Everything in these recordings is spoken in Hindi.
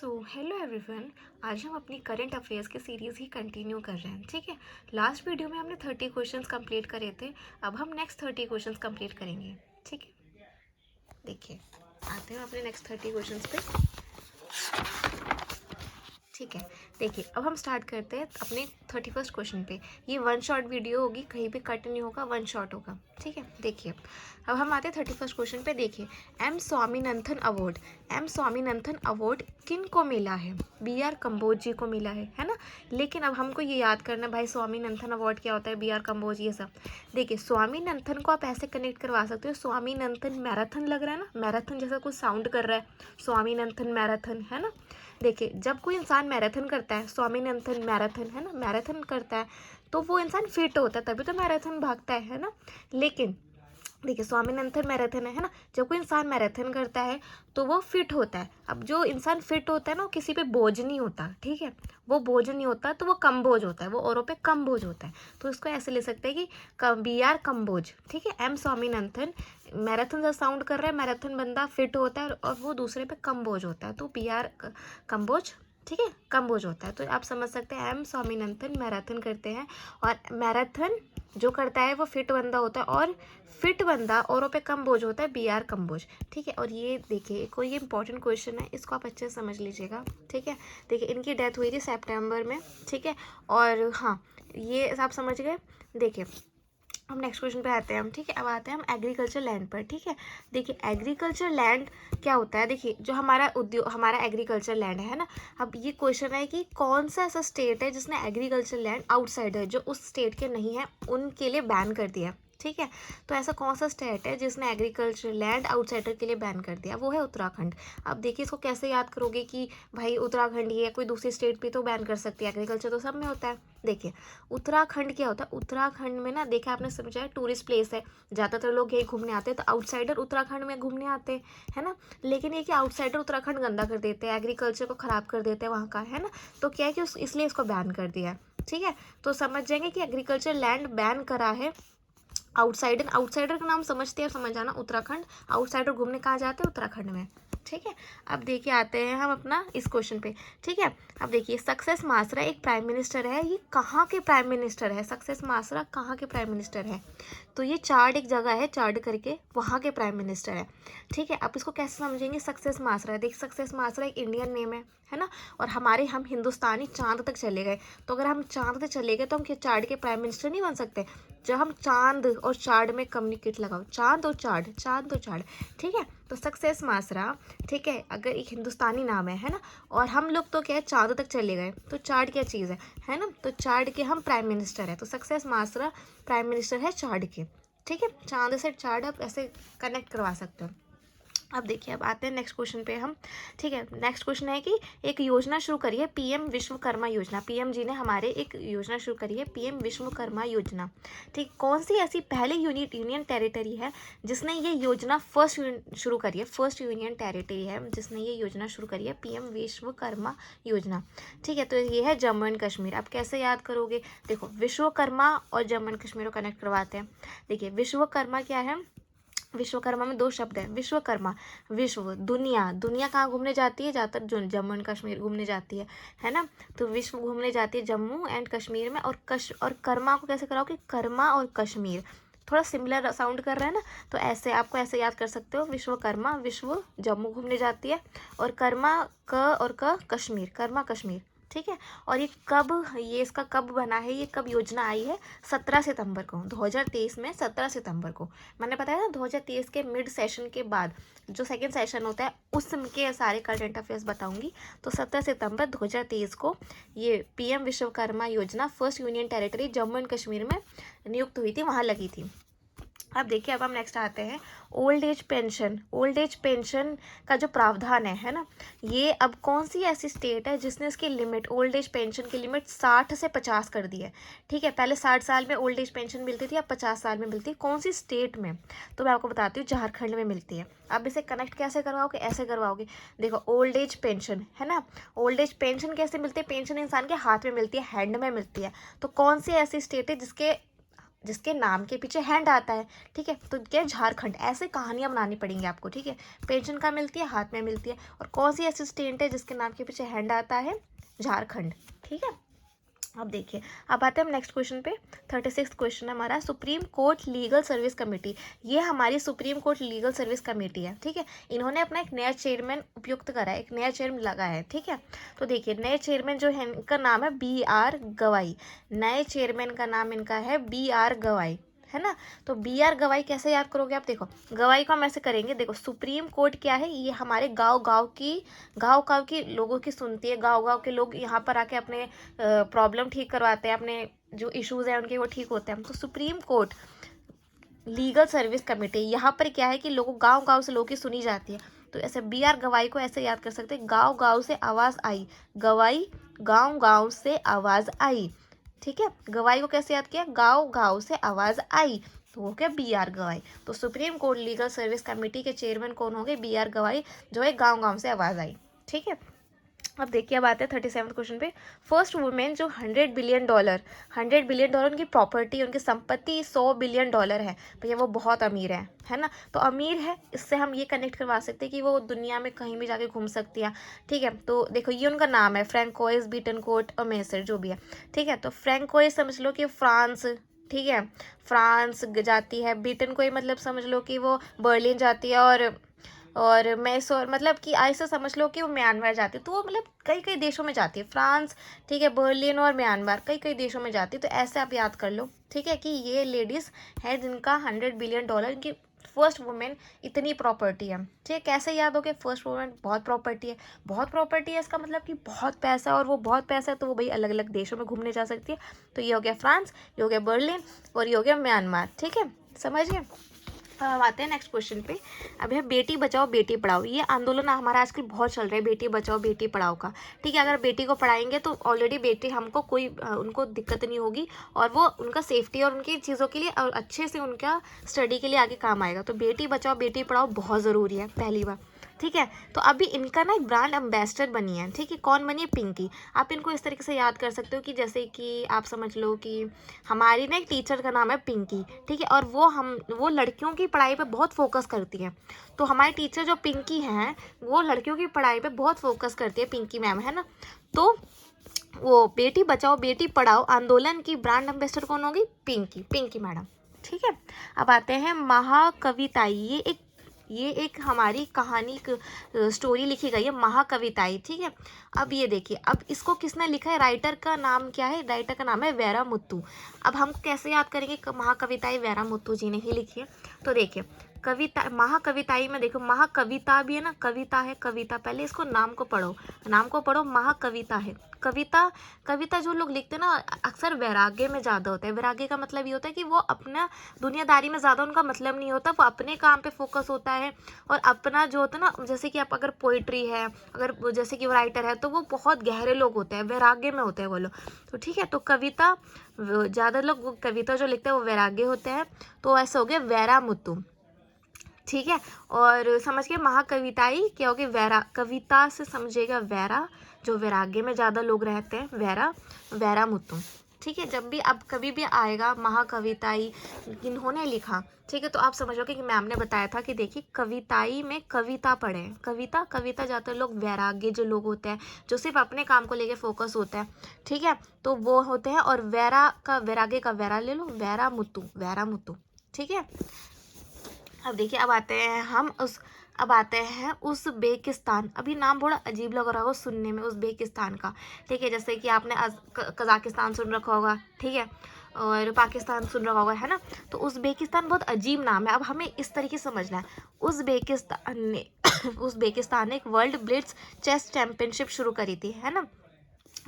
तो हेलो एवरीवन। आज हम अपनी करंट अफेयर्स की सीरीज़ ही कंटिन्यू कर रहे हैं। ठीक है, लास्ट वीडियो में हमने 30 क्वेश्चंस कंप्लीट करे थे। अब हम नेक्स्ट 30 क्वेश्चंस कंप्लीट करेंगे। ठीक है, देखिए आते हैं अपने नेक्स्ट 30 क्वेश्चंस पे। ठीक है, देखिए अब हम स्टार्ट करते हैं अपने 31st क्वेश्चन पे। ये वन शॉट वीडियो होगी, कहीं पे कट नहीं होगा, वन शॉट होगा। ठीक है, देखिए अब हम आते हैं 31st क्वेश्चन पे। देखिए M Swaminathan award, M Swaminathan award किन को मिला है? बी आर कम्बोज जी को मिला है ना। लेकिन अब हमको ये याद करना भाई स्वामीनाथन अवार्ड क्या होता है, बी आर कम्बोज ये सब। देखिए स्वामीनाथन को आप ऐसे कनेक्ट करवा सकते हो, स्वामीनाथन मैराथन लग रहा है ना, मैराथन जैसा कुछ साउंड कर रहा है, स्वामीनाथन मैराथन है ना। देखिए जब कोई इंसान मैराथन करता है, स्वामीनाथन मैराथन है ना, मैराथन करता है तो वो इंसान फिट होता है, तभी तो मैराथन भागता है ना। लेकिन देखिए स्वामीनाथन मैराथन है ना, जब कोई इंसान मैराथन करता है तो वो फिट होता है। अब जो इंसान फिट होता है ना वो किसी पे बोझ नहीं होता। ठीक है, वो बोझ नहीं होता तो वो कम बोझ होता है, वो औरों पे कम बोझ होता है। तो इसको ऐसे ले सकते हैं कि बी आर कम्बोज। ठीक है, एम स्वामीनाथन मैराथन जैसा साउंड कर रहा है, मैराथन बंदा फिट होता है और वो दूसरे पे कम बोझ होता है, तो बी आर कम्बोज। ठीक है, कम्बोज होता है। तो आप समझ सकते हैं एम स्वामीनाथन मैराथन करते हैं, और मैराथन जो करता है वो फिट बंदा होता है, और फिट बंदा औरों पे कम बोझ होता है, बी आर कम्बोज। ठीक है, और ये देखिए कोई ये इंपॉर्टेंट क्वेश्चन है, इसको आप अच्छे से समझ लीजिएगा। ठीक है, देखिए इनकी डेथ हुई थी सितंबर में। ठीक है, और हाँ ये आप समझ गए। देखिए हम नेक्स्ट क्वेश्चन पे आते हैं हम। ठीक है, अब आते हैं हम एग्रीकल्चर लैंड पर। ठीक है, देखिए एग्रीकल्चर लैंड क्या होता है। देखिए जो हमारा उद्योग, हमारा एग्रीकल्चर लैंड है ना। अब ये क्वेश्चन है कि कौन सा ऐसा स्टेट है जिसने एग्रीकल्चर लैंड आउटसाइडर जो उस स्टेट के नहीं है उनके लिए बैन कर दिया। ठीक है, तो ऐसा कौन सा स्टेट है जिसने एग्रीकल्चर लैंड आउटसाइडर के लिए बैन कर दिया? वो है उत्तराखंड। अब देखिए इसको कैसे याद करोगे कि भाई उत्तराखंड ही है, कोई दूसरी स्टेट भी तो बैन कर सकती है, एग्रीकल्चर तो सब में होता है। देखिए उत्तराखंड क्या होता है, उत्तराखंड में ना देखा आपने समझा है टूरिस्ट प्लेस है, ज़्यादातर लोग यही घूमने आते हैं, तो आउटसाइडर उत्तराखंड में घूमने आते हैं है ना। लेकिन ये कि आउटसाइडर उत्तराखंड गंदा कर देते हैं, एग्रीकल्चर को ख़राब कर देते हैं वहाँ का, है ना। तो क्या है कि इसलिए इसको बैन कर दिया है। ठीक है, तो समझ जाएंगे कि एग्रीकल्चर लैंड बैन करा है आउटसाइडर। आउटसाइडर का नाम समझते हैं, समझ जाना उत्तराखंड। आउटसाइडर घूमने कहाँ जाते हैं? उत्तराखंड में। ठीक है, अब देखिए आते हैं हम अपना इस क्वेश्चन पे। ठीक है, अब देखिए सक्सेस मासरा एक प्राइम मिनिस्टर है, ये कहाँ के प्राइम मिनिस्टर है? सक्सेस मासरा कहाँ के प्राइम मिनिस्टर है? तो ये चार्ड एक जगह है, चार्ड करके, वहाँ के प्राइम मिनिस्टर है। ठीक है, अब इसको कैसे समझेंगे? सक्सेस मासरा, देख सक्सेस मासरा एक इंडियन नेम है ना। और हम हिंदुस्तानी चांद तक चले गए, तो अगर हम चांद तक चले गए तो हम चार्ड के प्राइम मिनिस्टर नहीं बन सकते? जब हम चांद और चार्ड में कम्युनिकेट लगाओ, चांद और चार्ड, चांद और चार्ड। ठीक है, तो सक्सेस मासरा, ठीक है, अगर एक हिंदुस्तानी नाम है ना, और हम लोग तो क्या है चांद तक चले गए, तो चार्ड क्या चीज़ है ना, तो चार्ड के हम प्राइम मिनिस्टर है, तो सक्सेस मासरा प्राइम मिनिस्टर है चार्ड के। ठीक है, चांद से चार्ड आप ऐसे कनेक्ट करवा सकते हो। अब देखिए अब आते हैं नेक्स्ट क्वेश्चन पे हम। ठीक है, नेक्स्ट क्वेश्चन है कि एक योजना शुरू करी है, पीएम विश्वकर्मा योजना। पीएम जी ने हमारे एक योजना शुरू करी है, पीएम विश्वकर्मा योजना। ठीक, कौन सी ऐसी पहली यूनियन टेरिटरी है जिसने ये योजना फर्स्ट शुरू करी है? फर्स्ट यूनियन टेरिटरी है जिसने ये योजना शुरू करी है, पीएम विश्वकर्मा योजना। ठीक है, तो ये है जम्मू एंड कश्मीर। अब कैसे याद करोगे? देखो विश्वकर्मा और जम्मू एंड कश्मीर को कनेक्ट करवाते हैं। देखिए विश्वकर्मा क्या है? विश्वकर्मा में दो शब्द है, विश्वकर्मा, विश्व, दुनिया, दुनिया कहाँ घूमने जाती है? ज़्यादातर जो जम्मू एंड कश्मीर घूमने जाती है ना। तो विश्व घूमने जाती है जम्मू एंड कश्मीर में, और कर्मा को कैसे कराओ कि कर्मा और कश्मीर थोड़ा सिमिलर साउंड कर रहा है ना, तो ऐसे आपको ऐसे याद कर सकते हो, विश्वकर्मा, विश्व जम्मू घूमने जाती है, और कर्मा क और क कश्मीर, कर्मा कश्मीर। ठीक है, और ये इसका कब बना है, ये कब योजना आई है? 17 सितंबर को, 2023 में 17 सितंबर को। मैंने बताया ना 2023 के मिड सेशन के बाद जो सेकंड सेशन होता है उसके सारे करंट अफेयर्स बताऊंगी। तो 17 सितंबर 2023 को ये पीएम विश्वकर्मा योजना first union territory Jammu and Kashmir में नियुक्त हुई थी, वहाँ लगी थी। अब देखिए अब हम नेक्स्ट आते हैं old age pension. Old age pension का जो प्रावधान है ना, ये अब कौन सी ऐसी स्टेट है जिसने इसकी लिमिट, ओल्ड एज पेंशन की लिमिट 60 से 50 कर दी है? ठीक है, पहले 60 साल में ओल्ड एज पेंशन मिलती थी, अब 50 साल में मिलती है। कौन सी स्टेट में? तो मैं आपको बताती हूँ, झारखंड में मिलती है। अब इसे कनेक्ट कैसे करवाओगे? ऐसे करवाओगे, देखो ओल्ड एज पेंशन है ना, ओल्ड एज पेंशन कैसे मिलती है? पेंशन इंसान के हाथ में मिलती है, हैंड में मिलती है। तो कौन सी ऐसी स्टेट है जिसके जिसके नाम के पीछे हैंड आता है, ठीक है। तो क्या है, झारखंड। ऐसे कहानियाँ बनानी पड़ेंगी आपको, ठीक है। पेंशन कहाँ मिलती है, हाथ में मिलती है। और कौन सी ऐसी स्टेट है जिसके नाम के पीछे हैंड आता है, झारखंड, ठीक है। अब देखिए, अब आते हैं हम नेक्स्ट क्वेश्चन पे। 36 क्वेश्चन है हमारा, supreme court legal service committee. ये हमारी supreme court legal service committee है, ठीक है। इन्होंने अपना एक नया चेयरमैन उपयुक्त करा है, एक नया चेयरमैन लगा है, ठीक है। तो देखिए, नए चेयरमैन जो है इनका नाम है BR गवाई। नए चेयरमैन का नाम इनका है BR गवाई, है ना। तो BR गवाई कैसे याद करोगे आप, देखो गवाई को हम ऐसे करेंगे। देखो, सुप्रीम कोर्ट क्या है, ये हमारे गांव गांव की लोगों की सुनती है। गांव गांव के लोग यहाँ पर आके अपने प्रॉब्लम ठीक करवाते हैं, अपने जो इश्यूज हैं उनके वो ठीक होते हैं। तो supreme court legal service committee, यहाँ पर क्या है कि लोगों गांव गांव से लोगों की सुनी जाती है। तो ऐसे BR गवाई को ऐसे याद कर सकते हैं, गांव गांव से आवाज आई। गवाई, गांव गांव से आवाज आई, ठीक है। गवाई को कैसे याद किया, गांव गांव से आवाज आई, तो वो क्या, BR गवाई। तो supreme court legal service committee के चेयरमैन कौन होंगे, BR गवाई, जो है गांव गांव से आवाज आई, ठीक है। अब देखिए, अब आते हैं 37 क्वेश्चन पे। फर्स्ट वुमेन जो $100 बिलियन उनकी प्रॉपर्टी, उनकी संपत्ति $100 बिलियन है। भैया वो बहुत अमीर है ना। तो अमीर है, इससे हम ये कनेक्ट करवा सकते हैं कि वो दुनिया में कहीं भी जाके घूम सकती है, ठीक है। तो देखो, ये उनका नाम है, फ्रैंकोइस बीटनकोर्ट और मेसर, जो भी है, ठीक है। तो फ्रैंकोइस समझ लो कि फ्रांस, ठीक है, फ्रांस जाती है। बीटनकोई मतलब समझ लो कि वो बर्लिन जाती है। और मैसूर मतलब कि ऐसा समझ लो कि वो म्यांमार जाती है। तो वो मतलब कई कई देशों में जाती है, फ्रांस, ठीक है, बर्लिन और म्यांमार, कई कई देशों में जाती है। तो ऐसे आप याद कर लो, ठीक है, कि ये लेडीज़ है जिनका $100 बिलियन, इनकी फर्स्ट वुमेन, इतनी प्रॉपर्टी है, ठीक है। कैसे याद हो गया, फर्स्ट वुमेन, बहुत प्रॉपर्टी है। बहुत प्रॉपर्टी है इसका मतलब कि बहुत पैसा, और वो बहुत पैसा है तो वो भाई अलग अलग देशों में घूमने जा सकती है। तो ये हो गया फ्रांस, ये हो गया बर्लिन, और ये हो गया म्यांमार, ठीक है, समझिए। अब हम आते हैं नेक्स्ट क्वेश्चन पे। अब है बेटी बचाओ बेटी पढ़ाओ। ये आंदोलन हमारा आजकल बहुत चल रहा है, बेटी बचाओ बेटी पढ़ाओ का, ठीक है। अगर बेटी को पढ़ाएंगे तो ऑलरेडी बेटी हमको कोई उनको दिक्कत नहीं होगी, और वो उनका सेफ्टी और उनकी चीज़ों के लिए और अच्छे से उनका स्टडी के लिए आगे काम आएगा। तो बेटी बचाओ बेटी पढ़ाओ बहुत ज़रूरी है, पहली बार, ठीक है। तो अभी इनका ना एक ब्रांड एम्बेसडर बनी है, ठीक है। कौन बनी है, पिंकी। आप इनको इस तरीके से याद कर सकते हो कि जैसे कि आप समझ लो कि हमारी ना एक टीचर का नाम है पिंकी, ठीक है। और वो लड़कियों की पढ़ाई पे बहुत फोकस करती है। तो हमारी टीचर जो पिंकी हैं, वो लड़कियों की पढ़ाई पे बहुत फोकस करती है, पिंकी मैम, है ना। तो वो बेटी बचाओ बेटी पढ़ाओ आंदोलन की ब्रांड एम्बेसडर कौन होगी, पिंकी मैडम, ठीक है। अब आते हैं महाकविताई। ये एक हमारी कहानी स्टोरी लिखी गई है, महाकविताई, ठीक है। अब ये देखिए, अब इसको किसने लिखा है, राइटर का नाम क्या है, राइटर का नाम है वैरा मुत्तू। अब हम कैसे याद करेंगे, महाकविताई वैरा मुत्तू जी ने ही लिखी है। तो देखिए, कविता, महाकविताई में देखो, महाकविता भी है ना, कविता है, कविता, पहले इसको नाम को पढ़ो, महाकविता है। कविता जो लोग लिखते हैं ना, अक्सर वैराग्य में ज़्यादा होता है। वैराग्य का मतलब ये होता है कि वो अपना दुनियादारी में ज़्यादा उनका मतलब नहीं होता, वो अपने काम पे फोकस होता है। और अपना जो होता है ना, जैसे कि आप अगर पोइट्री है, अगर जैसे कि वो राइटर है, तो वो बहुत गहरे लोग होते हैं, वैराग्य में होते हैं वो लोग, तो ठीक है। तो कविता, ज़्यादा लोग कविता जो लिखते हैं वो वैराग्य होते हैं। तो ऐसा हो गया वैरा मुत्तू, ठीक है। और समझ के महाकविताई क्या होगी, वैरा, कविता से समझेगा वैरा, जो वैराग्य में ज़्यादा लोग रहते हैं, वैरा मुत्तू, ठीक है। जब भी अब कभी भी आएगा महाकविताई इन्होंने लिखा, ठीक है, तो आप समझोगे कि मैम ने बताया था कि देखिए कविताई में कविता पढ़ें, कविता ज़्यादातर लोग वैराग्य जो लोग होते हैं, जो सिर्फ अपने काम को लेके फोकस होता है, ठीक है, तो वो होते हैं। और वैराग्य का वैरा ले लो, वैरा मुत्तू, ठीक है। अब देखिए, अब आते हैं उज़्बेकिस्तान। अभी नाम थोड़ा अजीब लग रहा होगा सुनने में, उज़्बेकिस्तान का, ठीक है। जैसे कि आपने कजाकिस्तान सुन रखा होगा, ठीक है, और पाकिस्तान सुन रखा होगा, है ना। तो उज़्बेकिस्तान बहुत अजीब नाम है। अब हमें इस तरीके से समझना है, उज़्बेकिस्तान ने एक वर्ल्ड ब्लिट्ज चेस चैंपियनशिप शुरू करी थी, है ना।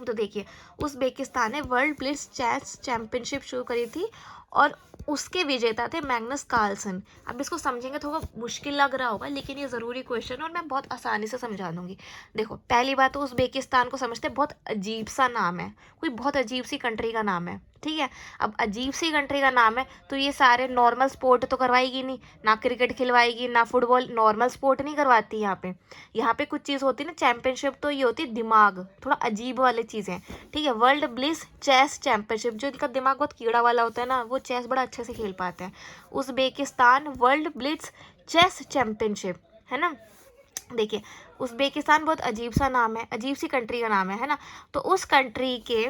तो देखिए, उज़्बेकिस्तान ने वर्ल्ड ब्लिट्ज चेस चैंपियनशिप शुरू करी थी, और उसके विजेता थे मैग्नस कार्लसन। अब इसको समझेंगे थोड़ा मुश्किल लग रहा होगा, लेकिन ये ज़रूरी क्वेश्चन है और मैं बहुत आसानी से समझा दूंगी। देखो, पहली बात तो उज़्बेकिस्तान को समझते हैं, बहुत अजीब सा नाम है, कोई बहुत अजीब सी कंट्री का नाम है, ठीक है। अब अजीब सी कंट्री का नाम है तो ये सारे नॉर्मल स्पोर्ट तो करवाएगी नहीं, ना क्रिकेट खिलवाएगी ना फुटबॉल, नॉर्मल स्पोर्ट नहीं करवाती यहाँ पे। यहाँ पे कुछ चीज़ होती है ना चैंपियनशिप, तो ये होती है दिमाग, थोड़ा अजीब वाली चीज़ें, ठीक है। वर्ल्ड ब्लिस चेस चैंपियनशिप, जो इनका दिमाग बहुत कीड़ा वाला होता है ना, वो चेस बड़ा अच्छे से खेल पाते हैं। Uzbekistan world blitz chess championship, है ना। देखिए उज़्बेकिस्तान बहुत अजीब सा नाम है, अजीब सी कंट्री का नाम है ना। तो उस कंट्री के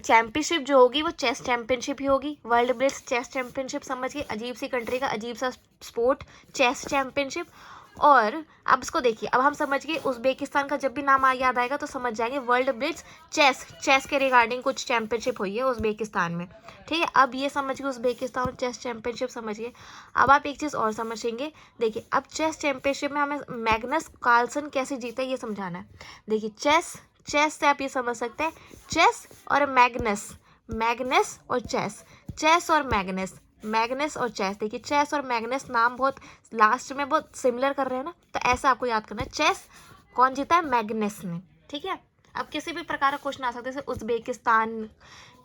चैंपियनशिप जो होगी वो चेस चैंपियनशिप ही होगी। वर्ल्ड ब्लिट्स चेस चैंपियनशिप समझिए, अजीब सी कंट्री का अजीब सा स्पोर्ट, चेस चैंपियनशिप। और अब इसको देखिए, अब हम समझ गए उज़्बेकिस्तान का जब भी नाम याद आएगा तो समझ जाएंगे वर्ल्ड ब्लिट्स चेस के रिगार्डिंग कुछ चैंपियनशिप हुई है उज़्बेकिस्तान में, ठीक है। अब ये समझ गए उज़्बेकिस्तान और चेस चैंपियनशिप समझिए। अब आप एक चीज़ और समझेंगे, देखिए अब चेस चैंपियनशिप में हमें मैग्नस कार्लसन कैसे जीता है ये समझाना है। देखिए चेस से आप ये समझ सकते हैं, चेस और मैग्नस और चेस और मैग्नस और चेस। देखिए चेस और मैग्नस नाम बहुत लास्ट में बहुत सिमिलर कर रहे हैं ना, तो ऐसा आपको याद करना है। चेस कौन जीता है, मैग्नस ने, ठीक है। अब किसी भी प्रकार का क्वेश्चन आ सकता है, जैसे उज़्बेकिस्तान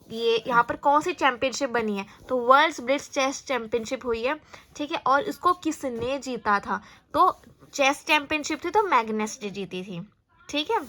ये यहाँ पर कौन सी चैंपियनशिप बनी है, तो वर्ल्ड ब्लिट्स चेस चैंपियनशिप हुई है, ठीक है। और इसको किसने जीता था, तो चेस चैंपियनशिप थी तो मैग्नस ने जीती थी, ठीक है।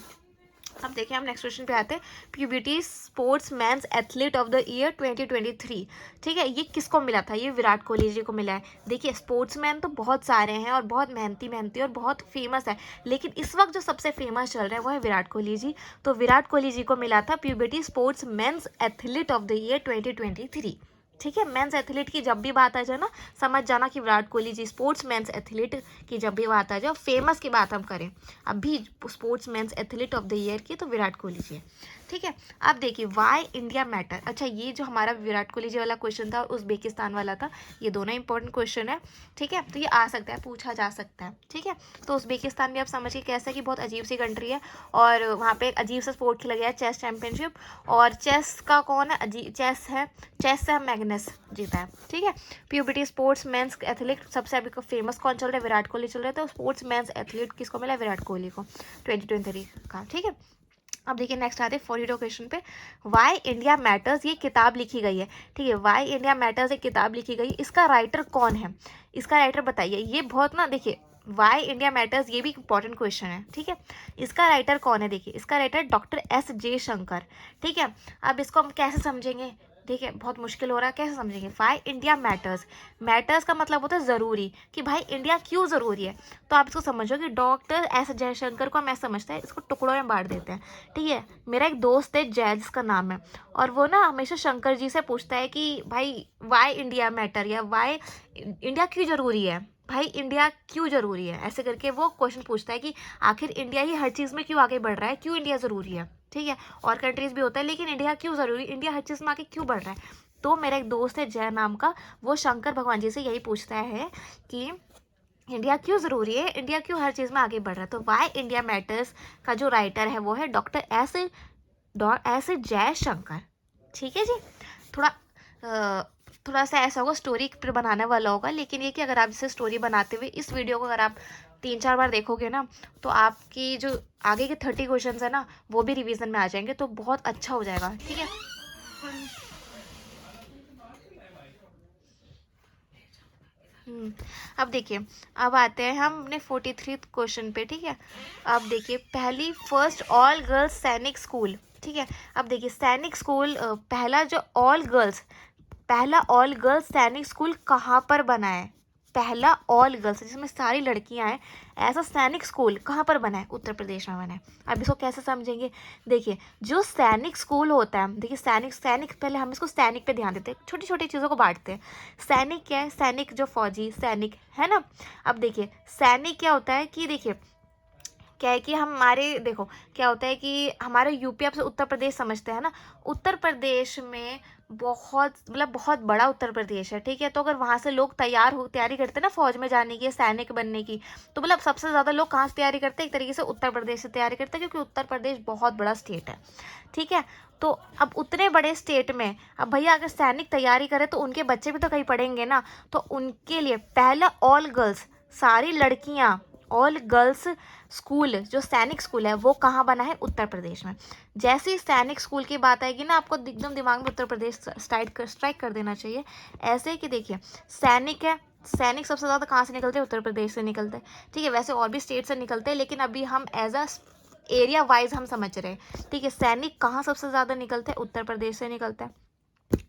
अब देखिए हम नेक्स्ट क्वेश्चन पे आते हैं। Puberty sportsman athlete of the year 2023, ठीक है। ये किसको मिला था, ये विराट कोहली जी को मिला है। देखिए स्पोर्ट्समैन तो बहुत सारे हैं और बहुत मेहनती और बहुत फेमस है, लेकिन इस वक्त जो सबसे फेमस चल रहा है वो है विराट कोहली जी। तो विराट कोहली जी को मिला था puberty sportsman athlete of the year 2023, ठीक है। मेंस एथलीट की जब भी बात आ जाए ना, समझ जाना कि Virat Kohli ji sports men's athlete की जब भी बात आ जाए, फेमस की बात हम करें अभी sports men's athlete of the year की, तो विराट कोहली जी है, ठीक है। अब देखिए वाई इंडिया मैटर। अच्छा ये जो हमारा विराट कोहली जी वाला क्वेश्चन था और उज़्बेकिस्तान वाला था, ये दोनों इंपॉर्टेंट क्वेश्चन है, ठीक है। तो ये आ सकता है, पूछा जा सकता है, ठीक है। तो उज़्बेकिस्तान भी आप समझिए कैसा कि बहुत अजीब सी कंट्री है और वहाँ पे एक अजीब सा स्पोर्ट खेला गया है, चेस चैंपियनशिप। और चेस का कौन है, अजीब चेस से मैग्नस जीता है, ठीक है। प्यूबिटी स्पोर्ट्स मेंस एथलीट सबसे अभी फेमस कौन चल रहा है, विराट कोहली चल रहा है। तो स्पोर्ट्स मेंस एथलीट किसको मिला है, विराट कोहली को 2023 का, ठीक है। अब देखिए नेक्स्ट आते हैं 42 क्वेश्चन पे। वाई इंडिया मैटर्स, ये किताब लिखी गई है, ठीक है। वाई इंडिया मैटर्स एक किताब लिखी गई, इसका राइटर कौन है, इसका राइटर बताइए। ये बहुत ना, देखिए वाई इंडिया मैटर्स ये भी इंपॉर्टेंट क्वेश्चन है, ठीक है। इसका राइटर कौन है, देखिए इसका राइटर डॉक्टर एस जयशंकर, ठीक है। अब इसको हम कैसे समझेंगे, ठीक है, बहुत मुश्किल हो रहा है, कैसे समझेंगे। वाई इंडिया मैटर्स का मतलब होता है ज़रूरी, कि भाई इंडिया क्यों ज़रूरी है। तो आप इसको समझो कि डॉक्टर एस जयशंकर को हम ऐसा समझते हैं, इसको टुकड़ों में बांट देते हैं, ठीक है। मेरा एक दोस्त है जय, जिसका नाम है, और वो ना हमेशा शंकर जी से पूछता है कि भाई वाई इंडिया मैटर, या वाई इंडिया क्यों ज़रूरी है, भाई इंडिया क्यों ज़रूरी है, ऐसे करके वो क्वेश्चन पूछता है कि आखिर इंडिया ही हर चीज़ में क्यों आगे बढ़ रहा है, क्यों इंडिया ज़रूरी है, ठीक है। और कंट्रीज़ भी होता है, लेकिन इंडिया क्यों ज़रूरी, इंडिया हर चीज़ में आगे क्यों बढ़ रहा है। तो मेरा एक दोस्त है जय नाम का, वो शंकर भगवान जी से यही पूछता है कि इंडिया क्यों ज़रूरी है, इंडिया क्यों हर चीज़ में आगे बढ़ रहा है। तो वाई इंडिया मैटर्स का जो राइटर है वो है डॉक्टर एस जयशंकर, ठीक है जी। थोड़ा सा ऐसा होगा, स्टोरी पर बनाने वाला होगा, लेकिन ये कि अगर आप इसे स्टोरी बनाते हुए इस वीडियो को अगर आप 3-4 बार देखोगे ना, तो आपकी जो आगे के 30 क्वेश्चन है ना वो भी रिवीजन में आ जाएंगे, तो बहुत अच्छा हो जाएगा, ठीक है। अब देखिए, अब आते हैं हम अपने 43 क्वेश्चन पे, ठीक है। अब देखिए पहली फर्स्ट ऑल गर्ल्स सैनिक स्कूल, ठीक है। अब देखिए सैनिक स्कूल पहला ऑल गर्ल्स सैनिक स्कूल कहाँ पर बना है, पहला ऑल गर्ल्स जिसमें सारी लड़कियां हैं, ऐसा सैनिक स्कूल कहाँ पर बना है, उत्तर प्रदेश में बना है। अब इसको कैसे समझेंगे, देखिए जो सैनिक स्कूल होता है, देखिए सैनिक पहले हम इसको सैनिक पे ध्यान देते हैं, छोटी छोटी चीज़ों को बांटते हैं। सैनिक क्या है, सैनिक जो फौजी सैनिक है ना। अब देखिए सैनिक क्या होता है कि देखिए क्या है कि हमारे देखो क्या होता है कि हमारे यूपी आपसे उत्तर प्रदेश समझते हैं ना, उत्तर प्रदेश में बहुत बड़ा उत्तर प्रदेश है, ठीक है। तो अगर वहाँ से लोग तैयारी करते हैं ना फौज में जाने की, सैनिक बनने की, तो मतलब सबसे ज़्यादा लोग कहाँ से तैयारी करते हैं, एक तरीके से उत्तर प्रदेश से तैयारी करते हैं, क्योंकि उत्तर प्रदेश बहुत बड़ा स्टेट है, ठीक है। तो अब उतने बड़े स्टेट में अब भैया अगर सैनिक तैयारी करे तो उनके बच्चे भी तो कहीं पढ़ेंगे ना, तो उनके लिए पहला ऑल गर्ल्स सारी लड़कियाँ ऑल गर्ल्स स्कूल जो सैनिक स्कूल है वो कहाँ बना है? उत्तर प्रदेश में। जैसे ही सैनिक स्कूल की बात आएगी ना, आपको एकदम दिमाग में उत्तर प्रदेश स्ट्राइक कर देना चाहिए। ऐसे कि देखिए सैनिक है, सैनिक सबसे ज़्यादा कहाँ से निकलते हैं? उत्तर प्रदेश से निकलते हैं, ठीक है। वैसे और भी स्टेट से निकलते हैं, लेकिन अभी हम एज अ एरिया वाइज हम समझ रहे हैं, ठीक है। सैनिक कहाँ सबसे ज़्यादा निकलते हैं? उत्तर प्रदेश से निकलते हैं।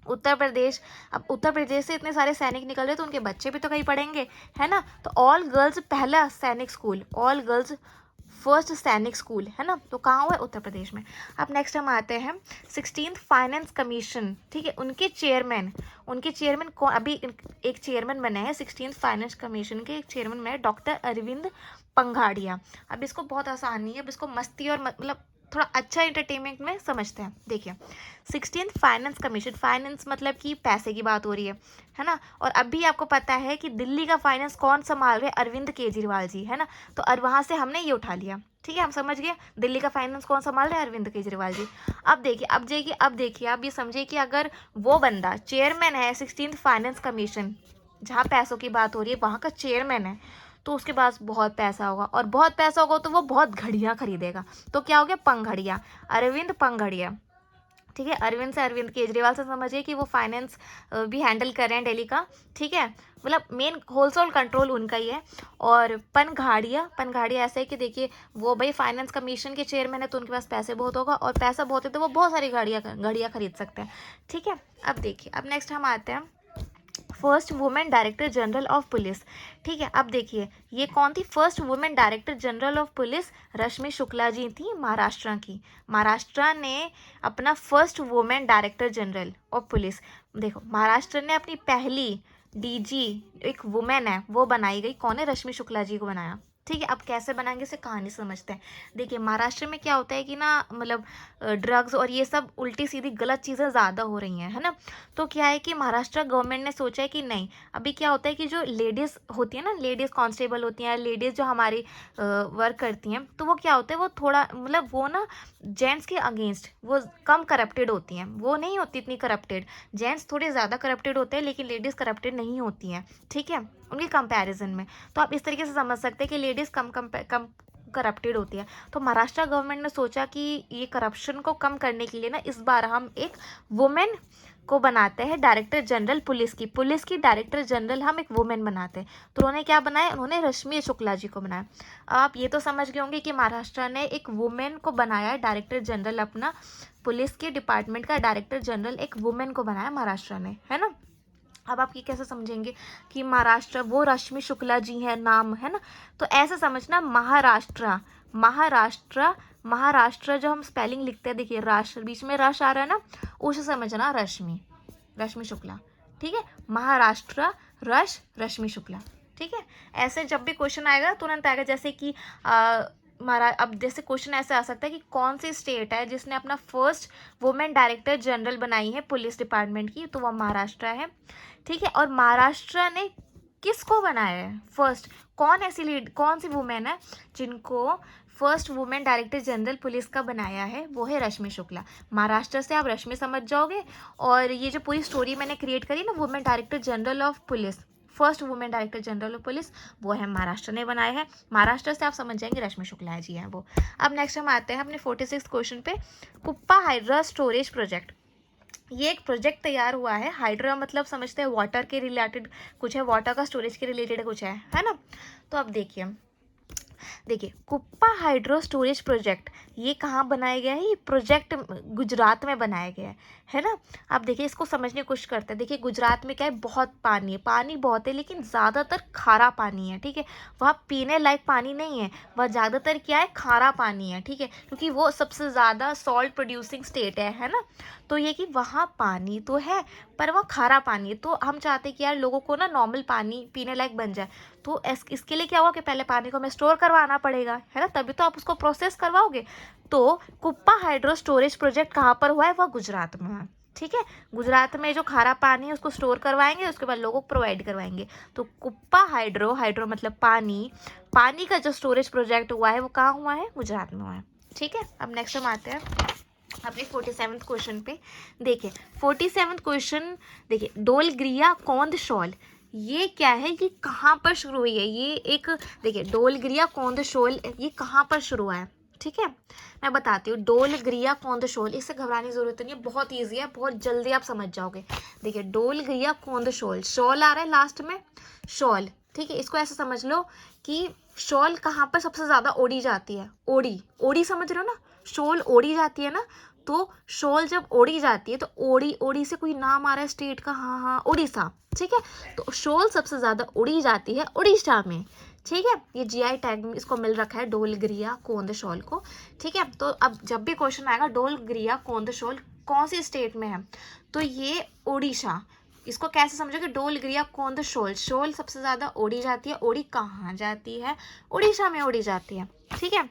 उत्तर प्रदेश, अब उत्तर प्रदेश से इतने सारे सैनिक निकल रहे तो उनके बच्चे भी तो कहीं पढ़ेंगे, है ना। तो ऑल गर्ल्स पहला सैनिक स्कूल, ऑल गर्ल्स फर्स्ट सैनिक स्कूल, है ना, तो कहाँ हुआ है? उत्तर प्रदेश में। अब नेक्स्ट हम आते हैं 16th फाइनेंस कमीशन, ठीक है। उनके चेयरमैन कौन? अभी एक चेयरमैन बने हैं 16th फाइनेंस कमीशन के, एक चेयरमैन बने डॉक्टर अरविंद पंघाड़िया। अब इसको बहुत आसानी है, अब इसको मस्ती और मतलब थोड़ा अच्छा एंटरटेनमेंट में समझते हैं। देखिए 16th फाइनेंस कमीशन, फाइनेंस मतलब कि पैसे की बात हो रही है ना। और अभी आपको पता है कि दिल्ली का फाइनेंस कौन संभाल रहे? अरविंद केजरीवाल जी, है ना। तो वहाँ से हमने ये उठा लिया, ठीक है, हम समझ गए दिल्ली का फाइनेंस कौन संभाल रहे हैं? अरविंद केजरीवाल जी। अब देखिए आप ये समझिए कि अगर वो बंदा चेयरमैन है 16th फाइनेंस कमीशन, जहाँ पैसों की बात हो रही है वहाँ का चेयरमैन है, तो उसके पास बहुत पैसा होगा, और बहुत पैसा होगा तो वो बहुत घड़ियाँ खरीदेगा। तो क्या हो गया? पंघड़िया, अरविंद पंघड़िया, ठीक है। अरविंद से अरविंद केजरीवाल से समझिए कि वो फाइनेंस भी हैंडल कर रहे हैं दिल्ली का, ठीक है, मतलब मेन होलसेल कंट्रोल उनका ही है। और पनघाड़िया ऐसे है कि देखिए वो भाई फाइनेंस कमीशन के चेयरमैन है, तो उनके पास पैसे बहुत होगा, और पैसा बहुत है तो वो बहुत सारी गाड़ियाँ खरीद सकते हैं, ठीक है। अब देखिए, अब नेक्स्ट हम आते हैं first women director general of police, ठीक है। अब देखिए ये कौन थी? First women director general of police Rashmi Shukla ji थी, महाराष्ट्र की। महाराष्ट्र ने अपना first women director general of police, देखो महाराष्ट्र ने अपनी पहली डीजी एक वुमेन है वो बनाई गई, कौन है? रश्मि शुक्ला जी को बनाया, ठीक है। अब कैसे बनाएंगे इसे कहानी समझते हैं। देखिए महाराष्ट्र में क्या होता है कि ना, मतलब ड्रग्स और ये सब उल्टी सीधी गलत चीज़ें ज़्यादा हो रही हैं, है ना। तो क्या है कि महाराष्ट्र गवर्नमेंट ने सोचा है कि नहीं, अभी क्या होता है कि जो लेडीज़ होती है ना, लेडीज़ कांस्टेबल होती हैं, लेडीज़ जो हमारी वर्क करती हैं, तो वो क्या होता है, वो थोड़ा मतलब वो ना जेंट्स के अगेंस्ट वो कम करप्टेड होती हैं, वो नहीं होती इतनी करप्टेड। जेंट्स थोड़े ज़्यादा करप्टेड होते हैं, लेकिन लेडीज़ करप्टेड नहीं होती हैं, ठीक है, उनके कंपैरिजन में। तो आप इस तरीके से समझ सकते हैं कि लेडीज़ कम करप्टेड होती है। तो महाराष्ट्र गवर्नमेंट ने सोचा कि ये करप्शन को कम करने के लिए ना इस बार हम एक वुमेन को बनाते हैं डायरेक्टर जनरल पुलिस की डायरेक्टर जनरल हम एक वुमेन बनाते हैं। तो उन्होंने क्या बनाया? उन्होंने रश्मि शुक्ला जी को बनाया। आप ये तो समझ गए होंगे कि महाराष्ट्र ने एक वुमेन को बनाया है डायरेक्टर जनरल, अपना पुलिस के डिपार्टमेंट का डायरेक्टर जनरल एक वुमेन को बनाया महाराष्ट्र ने, है ना। अब आप ये कैसे समझेंगे कि महाराष्ट्र वो रश्मि शुक्ला जी है नाम, है ना। तो ऐसे समझना महाराष्ट्र जो हम स्पेलिंग लिखते हैं, देखिए राष्ट्र बीच में रश आ रहा है ना, उसे समझना रश्मि शुक्ला, ठीक है। महाराष्ट्र रश्मि शुक्ला, ठीक है। ऐसे जब भी क्वेश्चन आएगा तुरंत आएगा, जैसे कि अब जैसे क्वेश्चन ऐसे आ सकता है कि कौन सी स्टेट है जिसने अपना फर्स्ट वुमेन डायरेक्टर जनरल बनाई है पुलिस डिपार्टमेंट की, तो वह महाराष्ट्र है, ठीक है। और महाराष्ट्र ने किसको बनाया है फर्स्ट? कौन सी वुमेन है जिनको first women director general police का बनाया है? वो है रश्मि शुक्ला। महाराष्ट्र से आप रश्मि समझ जाओगे, और ये जो पूरी स्टोरी मैंने क्रिएट करी ना, women director general of police, first women director general of police, वो है महाराष्ट्र ने बनाया है। महाराष्ट्र से आप समझ जाएंगे रश्मि शुक्ला जी हैं वो। अब नेक्स्ट हम आते हैं अपने 46 क्वेश्चन पे, कुप्पा हाइड्रा स्टोरेज प्रोजेक्ट। ये एक प्रोजेक्ट तैयार हुआ है, हाइड्रा मतलब समझते हैं वाटर के रिलेटेड कुछ है, वाटर का स्टोरेज के रिलेटेड कुछ है ना। तो अब देखिए कुप्पा हाइड्रो स्टोरेज प्रोजेक्ट, ये कहाँ बनाया गया है? ये प्रोजेक्ट गुजरात में बनाया गया है ना। आप देखिए इसको समझने की कोशिश करते हैं। देखिए गुजरात में क्या है, बहुत पानी है, पानी बहुत है, लेकिन ज़्यादातर खारा पानी है, ठीक है। वहाँ पीने लायक पानी नहीं है, वह ज़्यादातर क्या है, खारा पानी है, ठीक है, क्योंकि वो सबसे ज़्यादा सॉल्ट प्रोड्यूसिंग स्टेट है ना। तो ये कि वहाँ पानी तो है पर वह खारा पानी है। तो हम चाहते हैं कि यार लोगों को ना नॉर्मल पानी पीने लायक बन जाए, तो इसके लिए क्या हुआ कि पहले पानी को हमें स्टोर करवाना पड़ेगा, है ना, तभी तो आप उसको प्रोसेस करवाओगे। तो कुप्पा हाइड्रो स्टोरेज प्रोजेक्ट कहाँ पर हुआ है? वह गुजरात में है, ठीक है। गुजरात में जो खारा पानी है उसको स्टोर करवाएंगे, उसके बाद लोगों को प्रोवाइड करवाएंगे। तो कुप्पा हाइड्रो मतलब पानी का जो स्टोरेज प्रोजेक्ट हुआ है वो कहाँ हुआ है? गुजरात में हुआ है, ठीक है। अब नेक्स्ट हम आते हैं अपने 47th क्वेश्चन पे। देखिए 47th क्वेश्चन, देखिए डोलग्रिया कौंद शॉल, ये क्या है, कि कहाँ पर शुरू हुई है, ये एक देखिए डोलगिरिया कोंदशोल ये कहाँ पर शुरू हुआ है, ठीक है। मैं बताती हूँ, डोलगिरिया कोंदशोल, इससे घबराने की जरूरत नहीं है, बहुत ईजी है, बहुत जल्दी आप समझ जाओगे। देखिए डोलगिरिया कोंदशोल, शॉल आ रहा है लास्ट में, शॉल, ठीक है। इसको ऐसे समझ लो कि शॉल कहाँ पर सबसे ज्यादा ओढ़ी जाती है, ओढ़ी, ओढ़ी समझ रहे हो ना, शॉल ओढ़ी जाती है ना, तो शॉल जब ओढ़ी जाती है तो ओढ़ी, ओढ़ी से कोई नाम आ रहा है स्टेट का, हाँ हाँ उड़ीसा, ठीक है। तो शॉल सबसे ज्यादा उड़ी जाती है उड़ीसा में, ठीक है। ये जीआई टैग में इसको मिल रखा है डोलगिरिया कोंद शॉल को, ठीक है। तो अब जब भी क्वेश्चन आएगा डोलगिरिया कोंद शॉल कौन सी स्टेट में है, तो ये उड़ीसा। इसको कैसे समझोगे, डोलगिरिया कोंद शॉल, शॉल सबसे ज्यादा ओढ़ी जाती है, ओढ़ी कहाँ जाती है, उड़ीसा में ओढ़ी जाती है, ठीक है।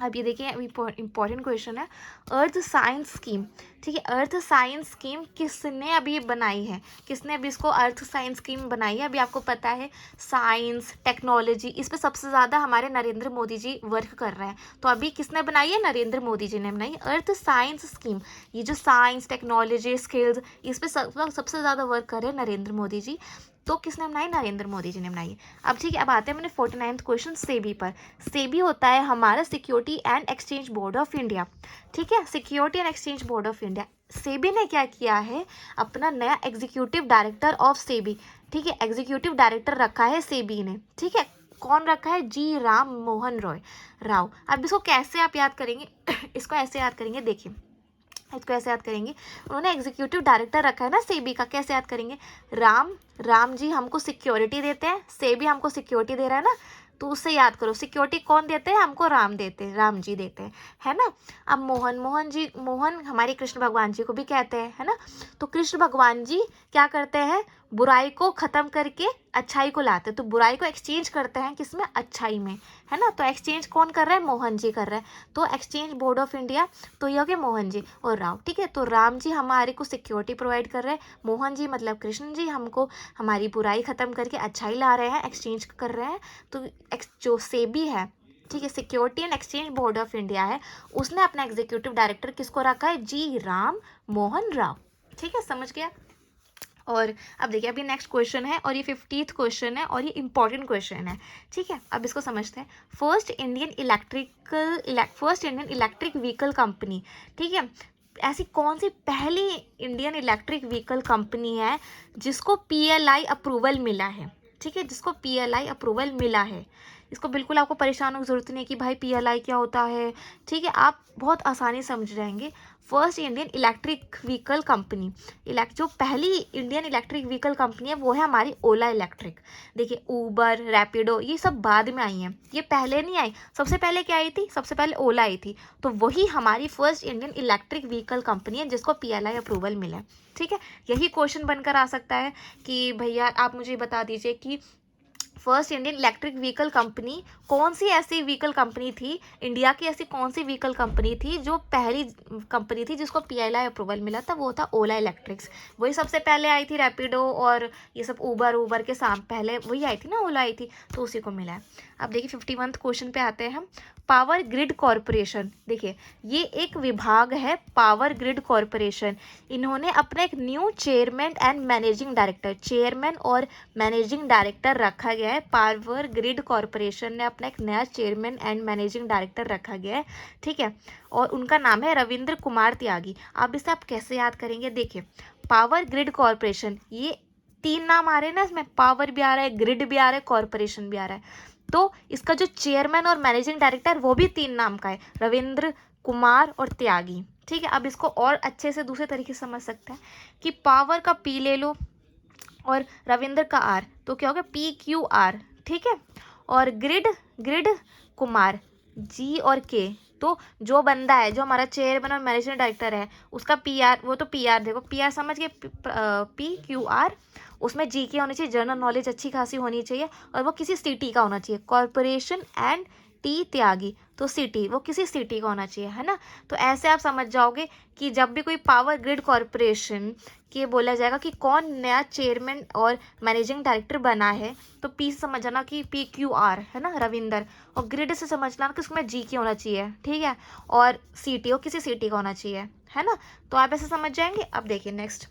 अब ये देखिए इंपॉर्टेंट क्वेश्चन है, अर्थ साइंस स्कीम, ठीक है। अर्थ साइंस स्कीम किसने अभी बनाई है, किसने अभी इसको अर्थ साइंस स्कीम बनाई है, अभी आपको पता है साइंस टेक्नोलॉजी, इस पे सबसे ज़्यादा हमारे नरेंद्र मोदी जी वर्क कर रहे हैं, तो अभी किसने बनाई है, नरेंद्र मोदी जी ने बनाई अर्थ साइंस स्कीम। ये जो साइंस टेक्नोलॉजी स्किल्स, इस पे सबसे ज़्यादा वर्क कर रहे हैं नरेंद्र मोदी जी, तो किसने बनाई, नरेंद्र मोदी जी ने बनाई। अब ठीक है, अब आते हैं मैंने 49th क्वेश्चन सेबी पर। सेबी होता है हमारा security and exchange board of India, ठीक है, security and exchange board of India. SEBI ने क्या किया है, अपना नया एग्जीक्यूटिव डायरेक्टर ऑफ सेबी, ठीक है, एग्जीक्यूटिव डायरेक्टर रखा है सेबी ने, ठीक है। कौन रखा है, जी राम मोहन रॉय राव। अब इसको कैसे आप याद करेंगे इसको ऐसे याद करेंगे, देखिए इसको ऐसे याद करेंगे, उन्होंने एग्जीक्यूटिव डायरेक्टर रखा है ना सेबी का, कैसे याद करेंगे, राम जी हमको सिक्योरिटी देते हैं, सेबी हमको सिक्योरिटी दे रहा है ना, तो उससे याद करो, सिक्योरिटी कौन देते हैं, हमको राम देते हैं, राम जी देते हैं, है ना। अब मोहन जी, मोहन हमारे कृष्ण भगवान जी को भी कहते हैं, है ना। तो कृष्ण भगवान जी क्या करते हैं, बुराई को खत्म करके अच्छाई को लाते हैं, तो बुराई को एक्सचेंज करते हैं किसमें, अच्छाई में, है ना। तो एक्सचेंज कौन कर रहा है, मोहन जी कर रहा है, तो एक्सचेंज बोर्ड ऑफ इंडिया, तो ये हो गया मोहन जी और राव, ठीक है। तो राम जी हमारे को सिक्योरिटी प्रोवाइड कर रहे हैं, मोहन जी मतलब कृष्ण जी हमको हमारी बुराई खत्म करके अच्छाई ला रहे हैं, एक्सचेंज कर रहे हैं। तो जो सेबी है, ठीक है, security and exchange board of India है, उसने अपना एग्जीक्यूटिव डायरेक्टर किसको रखा है, जी राम मोहन राव, ठीक है, समझ गया। और अब देखिए अभी नेक्स्ट क्वेश्चन है, और ये 50th क्वेश्चन है, और ये इंपॉर्टेंट क्वेश्चन है, ठीक है। अब इसको समझते हैं, first Indian electric vehicle company, ठीक है, ऐसी कौन सी पहली इंडियन इलेक्ट्रिक व्हीकल कंपनी है जिसको PLI अप्रूवल मिला है, ठीक है, जिसको PLI अप्रूवल मिला है। इसको बिल्कुल आपको परेशान होने की जरूरत नहीं है कि भाई PLI क्या होता है, ठीक है, आप बहुत आसानी समझ जाएंगे। First Indian electric vehicle company, जो पहली इंडियन इलेक्ट्रिक व्हीकल कंपनी है वो है हमारी ओला इलेक्ट्रिक। देखिए ऊबर, रैपिडो ये सब बाद में आई हैं, ये पहले नहीं आई, सबसे पहले क्या आई थी, सबसे पहले ओला आई थी, तो वही हमारी first Indian electric vehicle company है जिसको PLI अप्रूवल मिला है, ठीक है। यही क्वेश्चन बनकर आ सकता है कि भैया आप मुझे बता दीजिए कि first Indian electric vehicle company कौन सी ऐसी व्हीकल कंपनी थी, इंडिया की ऐसी कौन सी व्हीकल कंपनी थी जो पहली कंपनी थी जिसको PLI अप्रूवल मिला था, वो था ओला इलेक्ट्रिक्स। वही सबसे पहले आई थी, रैपिडो और ये सब ऊबर के साथ पहले वही आई थी ना, ओला आई थी, तो उसी को मिला है। अब देखिए 51th क्वेश्चन पे आते हैं हम, पावर ग्रिड कॉरपोरेशन, देखिए ये एक विभाग है पावर ग्रिड कॉरपोरेशन, इन्होंने अपना एक new chairman and managing director, chairman और मैनेजिंग डायरेक्टर रखा गया है, पावर ग्रिड कॉरपोरेशन ने अपना एक नया चेयरमैन एंड मैनेजिंग डायरेक्टर रखा गया है, ठीक है, और उनका नाम है रविंद्र कुमार त्यागी। अब इसे आप कैसे याद करेंगे, देखिए पावर ग्रिड कॉरपोरेशन, ये 3 नाम आ रहे हैं ना इसमें, पावर भी आ रहा है, ग्रिड भी आ रहा है, कॉरपोरेशन भी आ रहा है, तो इसका जो चेयरमैन और मैनेजिंग डायरेक्टर वो भी 3 नाम का है, रविंद्र कुमार और त्यागी, ठीक है। अब इसको और अच्छे से दूसरे तरीके से समझ सकते हैं कि पावर का P ले लो और रविंद्र का R, तो क्या होगा PQR, ठीक है, और ग्रिड कुमार G और K, तो जो बंदा है जो हमारा चेयरमैन और मैनेजिंग डायरेक्टर है उसका PR, वो तो PR, देखो PR समझ गए, PQR, उसमें GK होनी चाहिए, जनरल नॉलेज अच्छी खासी होनी चाहिए, और वो किसी सिटी का होना चाहिए, कॉरपोरेशन एंड T त्यागी, तो सिटी, वो किसी सिटी का होना चाहिए, है ना। तो ऐसे आप समझ जाओगे कि जब भी कोई पावर ग्रिड कॉरपोरेशन के बोला जाएगा कि कौन नया चेयरमैन और मैनेजिंग डायरेक्टर बना है, तो P से समझना कि PQR है ना, रविंदर, और ग्रिड से समझना कि उसमें GK होना चाहिए, ठीक है, और सिटी, वो किसी सिटी का होना चाहिए, है ना। तो आप ऐसे समझ जाएंगे। अब देखिए नेक्स्ट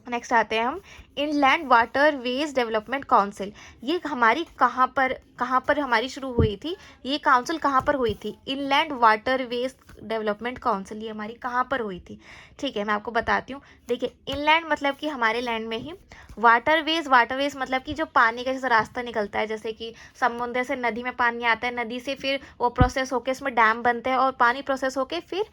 नेक्स्ट आते हैं हम inland water veg development council. ये हमारी कहाँ पर हमारी शुरू हुई थी, ये काउंसिल कहाँ पर हुई थी, inland water veg development council, ये हमारी कहाँ पर हुई थी। ठीक है, मैं आपको बताती हूँ। देखिए, इनलैंड मतलब कि हमारे लैंड में ही, वाटरवेज मतलब कि जो पानी का जैसे रास्ता निकलता है, जैसे कि समुद्र से नदी में पानी आता है, नदी से फिर वो प्रोसेस होके इसमें डैम बनते हैं और पानी प्रोसेस होके फिर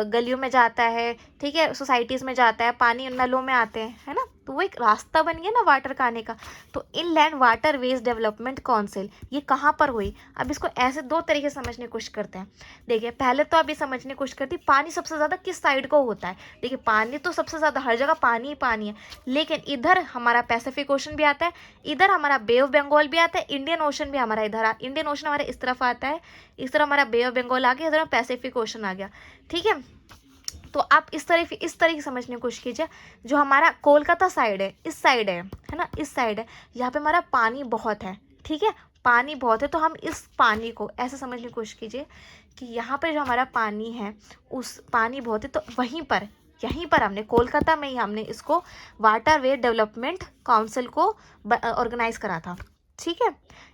गलियों में जाता है, ठीक है, सोसाइटीज़ में जाता है, पानी नलों में आते हैं, है ना, तो वो एक रास्ता बन गया ना वाटर का आने का। तो inland water veg development council ये कहाँ पर हुई। अब इसको ऐसे दो तरीके से समझने की कोशिश करते हैं। देखिए, पहले तो आप ये समझने की कोशिश करती पानी सबसे ज़्यादा किस साइड को होता है। देखिए, पानी तो सबसे ज़्यादा हर जगह पानी ही पानी है, लेकिन इधर हमारा पैसिफिक ओशन भी आता है, इधर हमारा बे ऑफ बंगाल भी आता है, इंडियन ओशन भी हमारा इधर इंडियन ओशन हमारे इस तरफ आता है, इस तरफ हमारा बे ऑफ बंगाल आ गया, इधर पैसिफिक ओशन आ गया। ठीक है, तो आप इस तरह की समझने की कोशिश कीजिए। जो हमारा कोलकाता साइड है, इस साइड है ना, इस साइड है, यहाँ पे हमारा पानी बहुत है। ठीक है, पानी बहुत है, तो हम इस पानी को ऐसे समझने की कोशिश कीजिए कि यहाँ पे जो हमारा पानी है, उस पानी बहुत है, तो यहीं पर हमने कोलकाता में ही हमने इसको वाटर वे डेवलपमेंट काउंसिल को ऑर्गेनाइज करा था। ठीक है,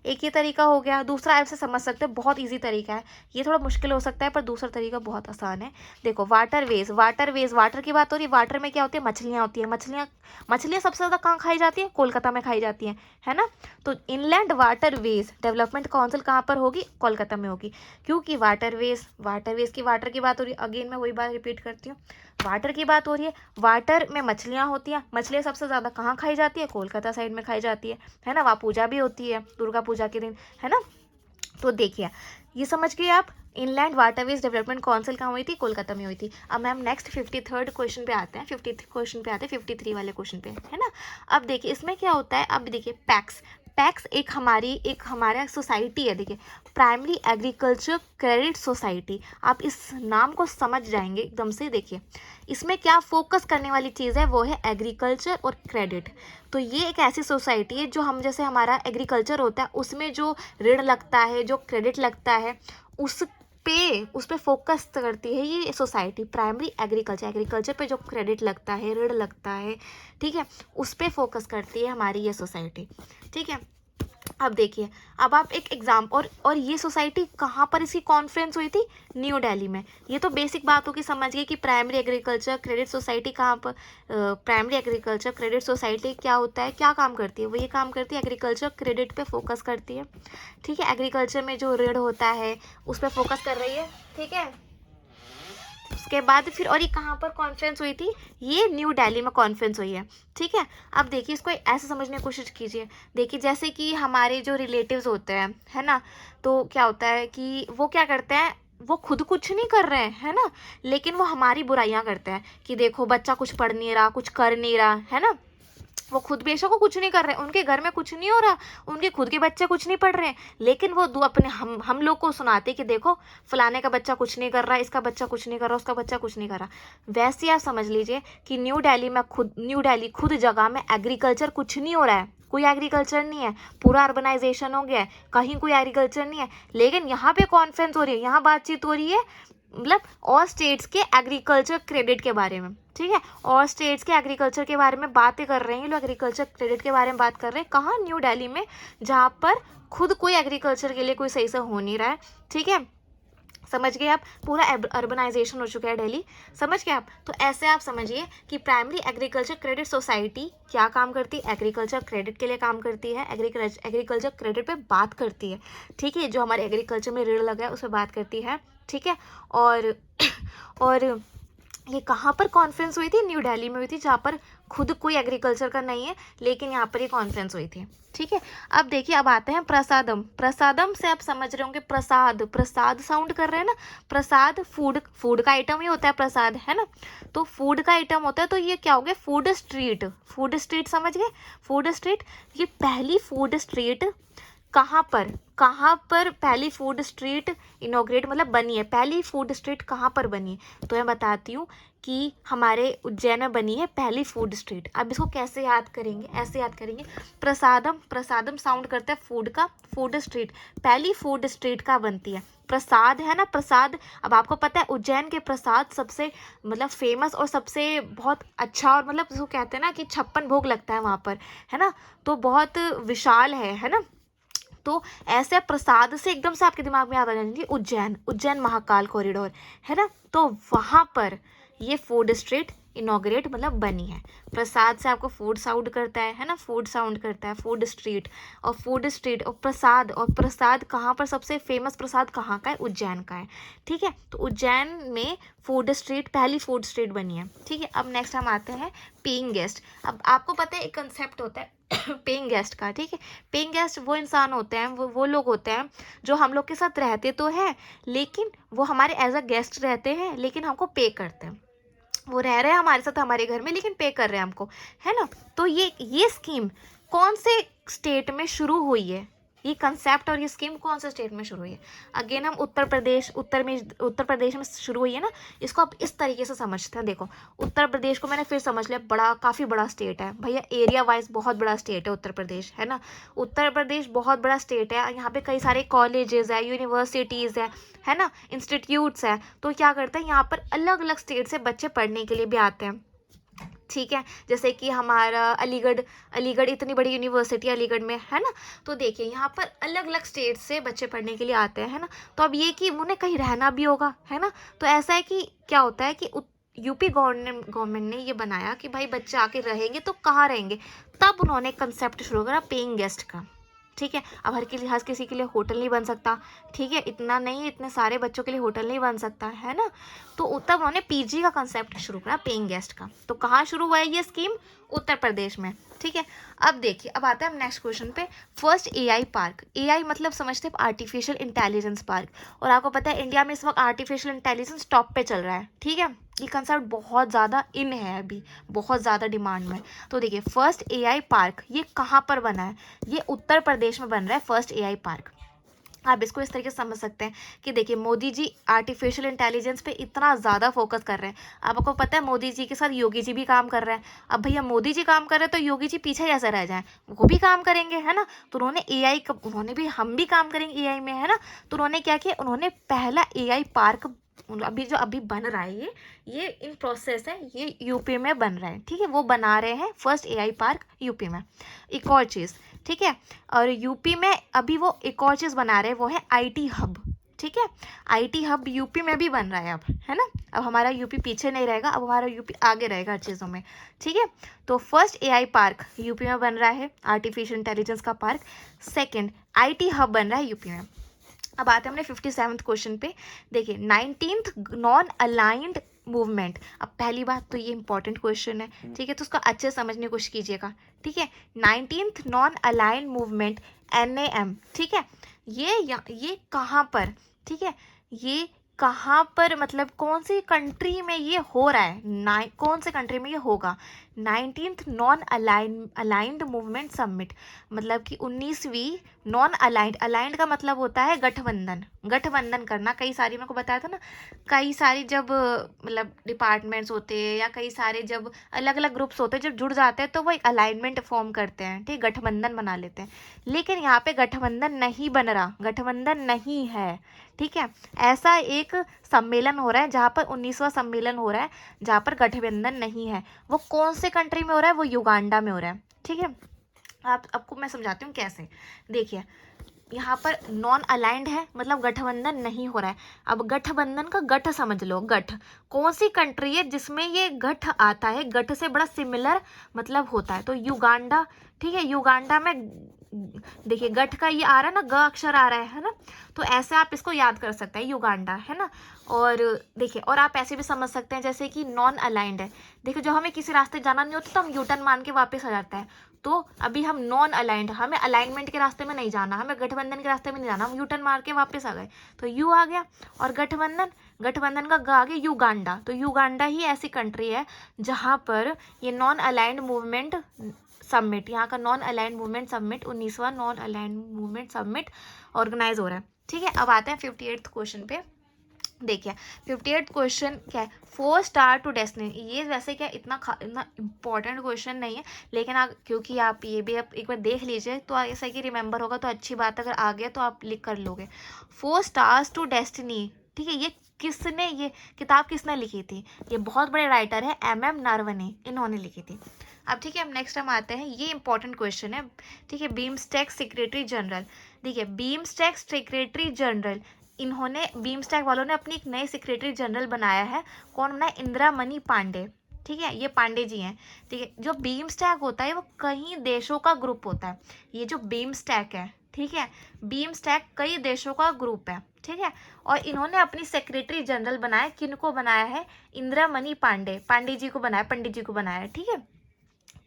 एक ये तरीका हो गया। दूसरा ऐसे समझ सकते हैं, बहुत इजी तरीका है, ये थोड़ा मुश्किल हो सकता है पर दूसरा तरीका बहुत आसान है। देखो, वाटर वाटर की बात हो रही है। वाटर में क्या होती है, मछलियाँ होती है। मछलियाँ सबसे ज़्यादा कहाँ खाई जाती हैं, कोलकाता में खाई जाती हैं, है ना। तो inland water veg development council कहाँ पर होगी, कोलकाता में होगी, क्योंकि वाटर वेज की वाटर की बात हो रही है। अगेन मैं वही बात रिपीट करती हूँ, वाटर की बात हो रही है, वाटर में मछलियाँ होती हैं, मछलियाँ सबसे ज़्यादा कहाँ खाई जाती है, कोलकाता साइड में खाई जाती है ना। वहाँ पूजा भी होती है दुर्गा पूजा के दिन, है ना। तो देखिए, ये समझ गए आप, इनलैंड वाटरवेज डेवलपमेंट काउंसिल कहाँ हुई थी, कोलकाता में हुई थी। अब मैम नेक्स्ट 53rd क्वेश्चन पे आते हैं, 53 वाले क्वेश्चन पे, है ना। अब देखिए इसमें क्या होता है, अब देखिए पैक्स एक हमारा सोसाइटी है। देखिए, प्राइमरी एग्रीकल्चर क्रेडिट सोसाइटी, आप इस नाम को समझ जाएंगे एकदम से। देखिए, इसमें क्या फोकस करने वाली चीज़ है, वो है एग्रीकल्चर और क्रेडिट। तो ये एक ऐसी सोसाइटी है जो हम जैसे हमारा एग्रीकल्चर होता है उसमें जो ऋण लगता है, जो क्रेडिट लगता है, उस पे फोकस करती है ये सोसाइटी। प्राइमरी एग्रीकल्चर पे जो क्रेडिट लगता है, ऋण लगता है, ठीक है, उस पे फोकस करती है हमारी ये सोसाइटी। ठीक है, अब देखिए, अब आप एक एग्जाम और ये सोसाइटी कहाँ पर इसकी कॉन्फ्रेंस हुई थी, न्यू दिल्ली में। ये तो बेसिक बात होगी, समझ गए कि प्राइमरी एग्रीकल्चर क्रेडिट सोसाइटी कहाँ पर, प्राइमरी एग्रीकल्चर क्रेडिट सोसाइटी क्या होता है, क्या काम करती है, वो ये काम करती है एग्रीकल्चर क्रेडिट पे फोकस करती है। ठीक है, एग्रीकल्चर में जो ऋण होता है उस पर फोकस कर रही है। ठीक है, उसके बाद फिर, और ये कहाँ पर कॉन्फ्रेंस हुई थी, ये न्यू दिल्ली में कॉन्फ्रेंस हुई है। ठीक है, अब देखिए इसको ऐसे समझने की कोशिश कीजिए। देखिए, जैसे कि हमारे जो रिलेटिव्स होते हैं, है ना, तो क्या होता है कि वो क्या करते हैं, वो खुद कुछ नहीं कर रहे हैं, है ना, लेकिन वो हमारी बुराइयां करते हैं कि देखो बच्चा कुछ पढ़ नहीं रहा, कुछ कर नहीं रहा, है ना। वो खुद बेशक को कुछ नहीं कर रहे, उनके घर में कुछ नहीं हो रहा, उनके खुद के बच्चे कुछ नहीं पढ़ रहे हैं, लेकिन वो अपने हम लोग को सुनाते कि देखो फलाने का बच्चा कुछ नहीं कर रहा, इसका बच्चा कुछ नहीं कर रहा, उसका बच्चा कुछ नहीं कर रहा। वैसे आप समझ लीजिए कि न्यू दिल्ली खुद जगह में एग्रीकल्चर कुछ नहीं हो रहा है, कोई एग्रीकल्चर नहीं है, पूरा अर्बनाइजेशन हो गया है, कहीं कोई एग्रीकल्चर नहीं है, लेकिन यहाँ पे कॉन्फ्रेंस हो रही है, यहाँ बातचीत हो रही है, मतलब और स्टेट्स के एग्रीकल्चर क्रेडिट के बारे में। ठीक है, और स्टेट्स के एग्रीकल्चर के बारे में बातें कर रहे हैं लोग, एग्रीकल्चर क्रेडिट के बारे में बात कर रहे हैं, कहाँ, न्यू दिल्ली में, जहाँ पर खुद कोई एग्रीकल्चर के लिए कोई सही से हो नहीं रहा है। ठीक है, समझ गए आप, पूरा अर्बनाइजेशन हो चुका है दिल्ली, समझ गए आप। तो ऐसे आप समझिए कि प्राइमरी एग्रीकल्चर क्रेडिट सोसाइटी क्या काम करती है, एग्रीकल्चर क्रेडिट के लिए काम करती है, एग्रीकल्चर क्रेडिट पे बात करती है। ठीक है, जो हमारे एग्रीकल्चर में ऋण लगा है उस पर बात करती है। ठीक है, और ये कहाँ पर कॉन्फ्रेंस हुई थी, न्यू दिल्ली में हुई थी, जहाँ पर खुद कोई एग्रीकल्चर का नहीं है, लेकिन यहाँ पर ये कॉन्फ्रेंस हुई थी। ठीक है, अब देखिए, अब आते हैं प्रसादम से आप समझ रहे होंगे, प्रसाद साउंड कर रहे हैं ना, प्रसाद फूड का आइटम ही होता है प्रसाद, है ना, तो फूड का आइटम होता है, तो ये क्या हो गया, फूड स्ट्रीट समझ गए, फूड स्ट्रीट। ये पहली फूड स्ट्रीट कहाँ कहाँ पर पहली फूड स्ट्रीट इनॉग्रेट मतलब बनी है, पहली फूड स्ट्रीट कहाँ पर बनी है? तो मैं बताती हूँ कि हमारे उज्जैन में बनी है पहली फूड स्ट्रीट। अब इसको कैसे याद करेंगे? ऐसे याद करेंगे, प्रसादम, प्रसादम साउंड करता है फूड का, फूड स्ट्रीट, पहली फूड स्ट्रीट का बनती है। प्रसाद है ना, प्रसाद। अब आपको पता है उज्जैन के प्रसाद सबसे मतलब फेमस और सबसे बहुत अच्छा, और मतलब जिसको कहते हैं ना कि 56 भोग लगता है वहाँ पर, है ना, तो बहुत विशाल है ना। तो ऐसे प्रसाद से एकदम से आपके दिमाग में याद आ जाएंगे उज्जैन, उज्जैन महाकाल कॉरिडोर, है ना, तो वहाँ पर ये फूड स्ट्रीट इनॉग्रेट मतलब बनी है। प्रसाद से आपको फूड साउंड करता है ना, फूड साउंड करता है, फूड स्ट्रीट, और फूड स्ट्रीट और प्रसाद, और प्रसाद कहाँ पर सबसे फेमस प्रसाद कहाँ का है? उज्जैन का है, ठीक है। तो उज्जैन में फूड स्ट्रीट, पहली फूड स्ट्रीट बनी है, ठीक है। अब नेक्स्ट हम आते हैं पेइंग गेस्ट। अब आपको पता है एक कंसेप्ट होता है पेइंग गेस्ट का, ठीक है। पेइंग गेस्ट वो इंसान होते हैं, वो लोग होते हैं जो हम लोग के साथ रहते तो हैं, लेकिन वो हमारे एज अ गेस्ट रहते हैं, लेकिन हमको पे करते हैं। वो रह रहे हैं हमारे साथ हमारे घर में, लेकिन पे कर रहे हैं हमको, है ना। तो ये स्कीम कौन से स्टेट में शुरू हुई है? ये कंसेप्ट और ये स्कीम कौन से स्टेट में शुरू हुई है? अगेन हम उत्तर प्रदेश में शुरू हुई है ना। इसको आप इस तरीके से समझते हैं, देखो उत्तर प्रदेश को मैंने फिर समझ लिया, बड़ा काफ़ी बड़ा स्टेट है भैया, एरिया वाइज बहुत बड़ा स्टेट है उत्तर प्रदेश, है ना। उत्तर प्रदेश बहुत बड़ा स्टेट है, यहाँ पे कई सारे कॉलेजेस है, यूनिवर्सिटीज़ है ना, इंस्टीट्यूट्स है। तो क्या करते हैं, यहाँ पर अलग अलग स्टेट से बच्चे पढ़ने के लिए भी आते हैं, ठीक है। जैसे कि हमारा अलीगढ़ इतनी बड़ी यूनिवर्सिटी अलीगढ़ में, है ना। तो देखिए यहाँ पर अलग अलग स्टेट से बच्चे पढ़ने के लिए आते हैं, है ना। तो अब ये कि उन्हें कहीं रहना भी होगा, है ना। तो ऐसा है कि क्या होता है कि यूपी गवर्नमेंट ने ये बनाया कि भाई बच्चे आके रहेंगे तो कहाँ रहेंगे, तब उन्होंने कंसेप्ट शुरू करा पेइंग गेस्ट का, ठीक है। अब हर किसी के लिए होटल नहीं बन सकता, ठीक है, इतना नहीं, इतने सारे बच्चों के लिए होटल नहीं बन सकता, है ना। तो तब उन्होंने पीजी का कंसेप्ट शुरू करा पेइंग गेस्ट का। तो कहाँ शुरू हुआ है ये स्कीम? उत्तर प्रदेश में, ठीक है। अब देखिए, अब आता है हम नेक्स्ट क्वेश्चन पे। फर्स्ट एआई पार्क, एआई मतलब समझते हैं आर्टिफिशियल इंटेलिजेंस पार्क, और आपको पता है इंडिया में इस वक्त आर्टिफिशियल इंटेलिजेंस टॉप पे चल रहा है, ठीक है। ये कंसेप्ट बहुत ज़्यादा इन है अभी, बहुत ज़्यादा डिमांड में। तो देखिए फर्स्ट एआई पार्क ये कहाँ पर बना है? ये उत्तर प्रदेश में बन रहा है फर्स्ट एआई पार्क। आप इसको इस तरीके से समझ सकते हैं कि देखिए मोदी जी आर्टिफिशियल इंटेलिजेंस पे इतना ज़्यादा फोकस कर रहे हैं। आपको पता है मोदी जी के साथ योगी जी भी काम कर रहे हैं। अब भैया मोदी जी काम कर रहे हैं तो योगी जी पीछे कैसे रह जाएं, वो भी काम करेंगे, है ना। तो उन्होंने एआई का, उन्होंने भी, हम भी काम करेंगे एआई में, है ना। तो उन्होंने क्या किया, उन्होंने पहला एआई पार्क अभी बन रहा है, ये इन प्रोसेस है, ये यूपी में बन रहा है, ठीक है। वो बना रहे हैं फर्स्ट एआई पार्क यूपी में। एक और चीज़, ठीक है, और यूपी में अभी वो एक और चीज़ बना रहे हैं, वो है आईटी हब, ठीक है। आईटी हब यूपी में भी बन रहा है अब, है ना। अब हमारा यूपी पीछे नहीं रहेगा, अब हमारा यूपी आगे रहेगा हर चीज़ों में, ठीक है। तो फर्स्ट एआई पार्क यूपी में बन रहा है, आर्टिफिशियल इंटेलिजेंस का पार्क। सेकेंड आईटी हब बन रहा है यूपी में। अब आते हैं अपने 57th क्वेश्चन पे। देखिए 19th नॉन अलाइंड मूवमेंट। अब पहली बात तो ये इंपॉर्टेंट क्वेश्चन है, ठीक है, तो उसको अच्छे से समझने की कोशिश कीजिएगा, ठीक है। 19th non aligned movement NAM, ठीक है, ये कहाँ पर, ठीक है, ये कहाँ पर मतलब कौन सी कंट्री में ये हो रहा है, कौन से कंट्री में ये होगा? 19th non aligned movement summit, मतलब कि 19वीं नॉन अलाइंड का मतलब होता है गठबंधन करना। कई सारी, मेरे को बताया था ना, कई सारी जब मतलब डिपार्टमेंट्स होते हैं या कई सारे जब अलग अलग ग्रुप्स होते हैं, जब जुड़ जाते हैं तो वो एक अलाइनमेंट फॉर्म करते हैं, ठीक, गठबंधन बना लेते हैं। लेकिन यहाँ पे गठबंधन नहीं बन रहा, गठबंधन नहीं है, ठीक है। ऐसा एक सम्मेलन हो रहा है जहाँ पर 19वां सम्मेलन हो रहा है जहाँ पर गठबंधन नहीं है। वो कौन से कंट्री में हो रहा है? वो युगांडा में हो रहा है, ठीक है। आपको मैं समझाती हूँ कैसे। देखिए यहाँ पर नॉन अलाइंड है, मतलब गठबंधन नहीं हो रहा है। अब गठबंधन का गठ समझ लो, गठ कौन सी कंट्री है जिसमें ये गठ आता है, गठ से बड़ा सिमिलर मतलब होता है, तो युगांडा, ठीक है। युगांडा में देखिए गठ का ये आ रहा है ना, ग अक्षर आ रहा है ना, तो ऐसे आप इसको याद कर सकते हैं, युगांडा, है ना। और देखिए, और आप ऐसे भी समझ सकते हैं जैसे कि नॉन अलाइंड है। देखिए जो हमें किसी रास्ते जाना नहीं होता तो हम यूटर्न मान के वापस आ जाता है, तो अभी हम नॉन अलाइंड, हमें अलाइनमेंट के रास्ते में नहीं जाना, हमें गठबंधन के रास्ते में नहीं जाना, हम यूटर्न मार के वापस आ गए, तो यू आ गया। और गठबंधन का ग आ गया युगांडा। तो युगांडा ही ऐसी कंट्री है जहाँ पर ये नॉन अलाइंड मूवमेंट समिट, यहाँ का नॉन अलाइंड मूवमेंट समिट, 19वां non aligned movement summit organise हो रहा है। ठीक है, अब आते हैं 58th क्वेश्चन पे। देखिए 58th क्वेश्चन क्या है, 4 स्टार टू डेस्टिनी। ये वैसे क्या इतना इम्पॉर्टेंट क्वेश्चन नहीं है, लेकिन क्योंकि आप ये भी आप एक बार देख लीजिए तो ऐसा कि रिमेंबर होगा तो अच्छी बात, अगर आ गया तो आप लिख कर लोगे। 4 स्टार्स टू डेस्टिनी, ठीक है, ये किसने, ये किताब किसने लिखी थी, ये बहुत बड़े राइटर है MM नरवणे, इन्होंने लिखी थी। अब ठीक है, अब नेक्स्ट हम आते हैं, ये इंपॉर्टेंट क्वेश्चन है। ठीक है, बीमस्टेक सेक्रेटरी जनरल, देखिए बीमस्टेक सेक्रेटरी जनरल, इन्होंने बीमस्टैक वालों ने अपनी एक नई सेक्रेटरी जनरल बनाया है। कौन बनाया, इंदिरा मणि पांडे। ठीक है, ये पांडे जी हैं। ठीक है, जो बीमस्टैक होता है वो कई देशों का ग्रुप होता है। ये जो बीमस्टैक है, ठीक है, बीमस्टैक कई देशों का ग्रुप है। ठीक है, और इन्होंने अपनी सेक्रेटरी जनरल बनाया, किनको बनाया है, इंदिरा मणि पांडे, पांडे जी को बनाया, पंडित जी को बनाया है। ठीक है,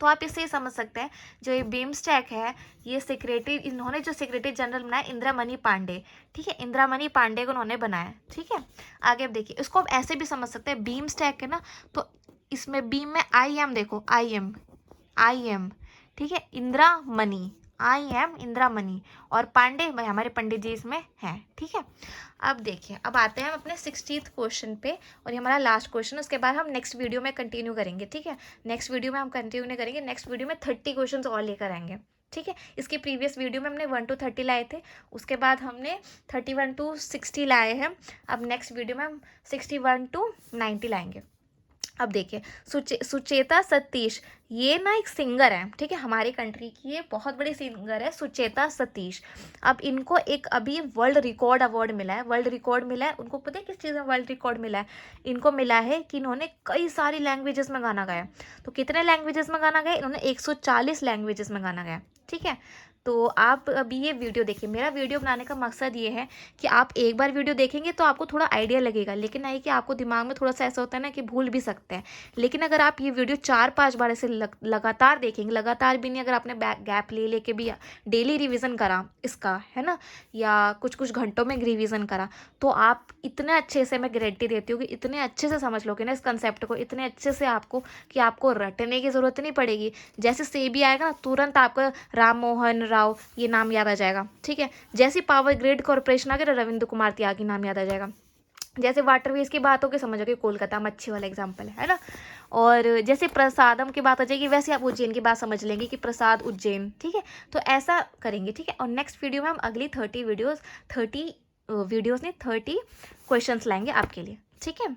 तो आप इससे समझ सकते हैं जो ये बीमस्टैक है, ये सेक्रेटरी, इन्होंने जो सेक्रेटरी जनरल बनाया इंदिरा मणि पांडे। ठीक है, इंदिरा मणि पांडे को उन्होंने बनाया। ठीक है, आगे अब देखिए, इसको आप ऐसे भी समझ सकते हैं, बीमस्टैक है ना, तो इसमें बीम में IM देखो, IM, ठीक है, इंदिरा मणि, IM इंदिरा मणि, और पांडे भाई हमारे पंडित जी इसमें हैं। ठीक है, अब देखिए, अब आते हैं हम अपने 60th क्वेश्चन पे, और ये हमारा लास्ट क्वेश्चन, उसके बाद हम नेक्स्ट वीडियो में कंटिन्यू करेंगे। ठीक है, नेक्स्ट वीडियो में हम कंटिन्यू नहीं करेंगे, नेक्स्ट वीडियो में 30 क्वेश्चन और लेकर आएंगे। ठीक है, इसके प्रीवियस वीडियो में हमने 1 to 30 लाए थे, उसके बाद हमने 31 to 60 लाए हैं। अब नेक्स्ट वीडियो में हम 61 to 90 लाएंगे। अब देखिए, सुचेता सतीश, ये ना एक सिंगर है। ठीक है, हमारी कंट्री की ये बहुत बड़ी सिंगर है, सुचेता सतीश। अब इनको एक अभी वर्ल्ड रिकॉर्ड अवार्ड मिला है, वर्ल्ड रिकॉर्ड मिला है। उनको पता है किस चीज़ में वर्ल्ड रिकॉर्ड मिला है, इनको मिला है कि इन्होंने कई सारी लैंग्वेजेस में गाना गाया। तो कितने लैंग्वेजेस में गाना गाया, इन्होंने 140 लैंग्वेजेस में गाना गाया। ठीक है, तो आप अभी ये वीडियो देखिए, मेरा वीडियो बनाने का मकसद ये है कि आप एक बार वीडियो देखेंगे तो आपको थोड़ा आइडिया लगेगा, लेकिन नहीं कि आपको दिमाग में थोड़ा सा ऐसा होता है ना कि भूल भी सकते हैं। लेकिन अगर आप ये वीडियो 4-5 बार ऐसे लगातार देखेंगे, लगातार भी नहीं, अगर आपने गैप ले लेके भी डेली रिवीजन करा इसका, है ना, या कुछ कुछ घंटों में रिवीजन करा, तो आप इतने अच्छे से, मैं गारंटी देती हूँ कि इतने अच्छे से समझ लोगे ना इस कंसेप्ट को, इतने अच्छे से आपको कि आपको रटने की ज़रूरत नहीं पड़ेगी। जैसे से भी आएगा ना, तुरंत आपका राम मोहन राव ये नाम याद आ जाएगा। ठीक है, जैसे पावर ग्रिड कॉर्पोरेशन आ गया, रविंद्र कुमार त्यागी नाम याद आ जाएगा। जैसे वाटरवेज की बात होगी, समझोगे कोलकाता मच्छी वाला एग्जाम्पल है ना। और जैसे प्रसादम की बात आ जाएगी, वैसे आप उज्जैन की बात समझ लेंगे कि प्रसाद उज्जैन। ठीक है, तो ऐसा करेंगे। ठीक है, और नेक्स्ट वीडियो में हम अगली 30 वीडियोस नहीं 30 क्वेश्चंस लाएंगे आपके लिए। ठीक है।